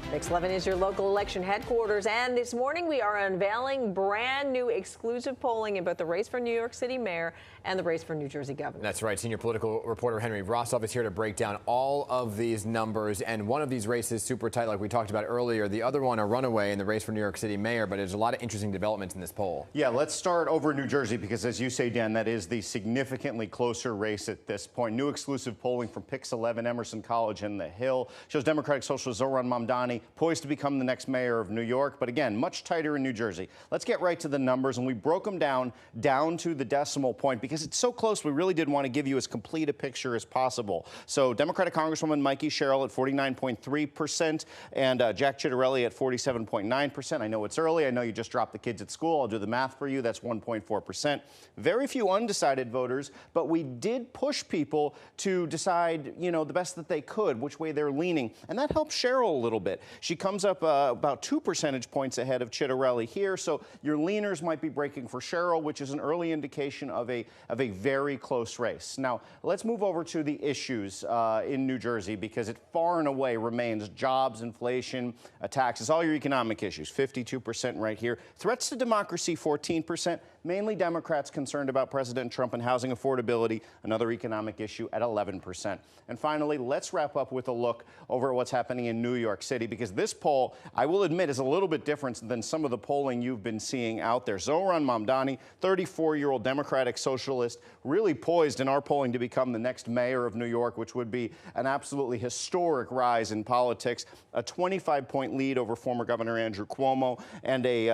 PIX11 is your local election headquarters, and this morning we are unveiling brand new exclusive polling in both the race for New York City mayor and the race for New Jersey governor. That's right. Senior political reporter Henry Rossoff is here to break down all of these numbers, and one of these races super tight like we talked about earlier. The other one a runaway in the race for New York City mayor, but there's a lot of interesting developments in this poll. Yeah, let's start over New Jersey because, as you say, Dan, that is the significantly closer race at this point. New exclusive polling from PIX11 Emerson College in the Hill shows Democratic Socialist Zohran Mamdani poised to become the next mayor of New York, but again, much tighter in New Jersey. Let's get right to the numbers, and we broke them down to the decimal point because it's so close. We really did want to give you as complete a picture as possible. So Democratic Congresswoman Mikey Sherrill at 49.3% and Jack Ciattarelli at 47.9%. I know it's early. I know you just dropped the kids at school. I'll do the math for you. That's 1.4%. Very few undecided voters, but we did push people to decide, the best that they could, which way they're leaning, and that helped Sherrill a little bit. She comes up about 2 percentage points ahead of Ciattarelli here, so your leaners might be breaking for Sherrill, which is an early indication of a very close race. Now, let's move over to the issues in New Jersey because it far and away remains jobs, inflation, taxes, all your economic issues, 52% right here. Threats to democracy, 14%. Mainly Democrats concerned about President Trump and housing affordability, another economic issue at 11%. And finally, let's wrap up with a look over at what's happening in New York City, because this poll, I will admit, is a little bit different than some of the polling you've been seeing out there. Zohran Mamdani, 34-year-old Democratic socialist, really poised in our polling to become the next mayor of New York, which would be an absolutely historic rise in politics. A 25-point lead over former Governor Andrew Cuomo and a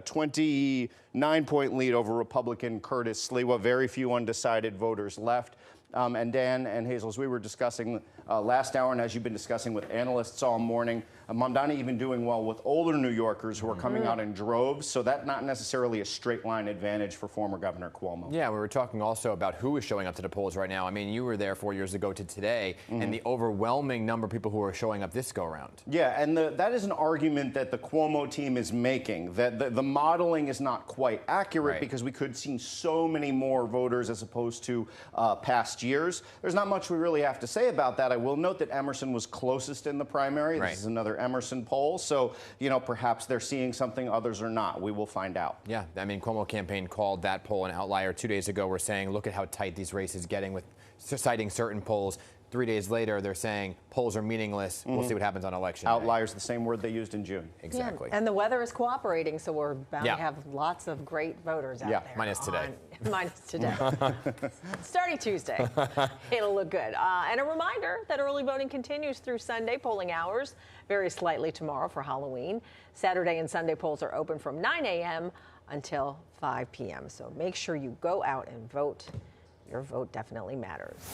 29-point lead over Republican Curtis Sliwa. Very few undecided voters left. And Dan and Hazel, as we were discussing last hour, and as you've been discussing with analysts all morning, Mamdani even doing well with older New Yorkers who are coming out in droves, so that's not necessarily a straight line advantage for former Governor Cuomo. Yeah, we were talking also about who is showing up to the polls right now. I mean, you were there 4 years ago to today, and the overwhelming number of people who are showing up this go-around. Yeah, and that is an argument that the Cuomo team is making, that the modeling is not quite accurate because we could see so many more voters as opposed to past years. There's not much we really have to say about that. I will note that Emerson was closest in the primary. This is another Emerson poll, so perhaps they're seeing something others are not. We will find out. Yeah, I mean, Cuomo campaign called that poll an outlier 2 days ago. We're saying, look at how tight these races getting with citing certain polls. 3 days later, they're saying polls are meaningless. We'll see what happens on election day. Outliers, the same word they used in June. Exactly. Yeah, and the weather is cooperating, so we're bound to have lots of great voters out there. Minus today. Minus today. Starting Tuesday. It'll look good. And a reminder that early voting continues through Sunday polling hours, varies slightly tomorrow for Halloween. Saturday and Sunday polls are open from 9 a.m. until 5 p.m. So make sure you go out and vote. Your vote definitely matters.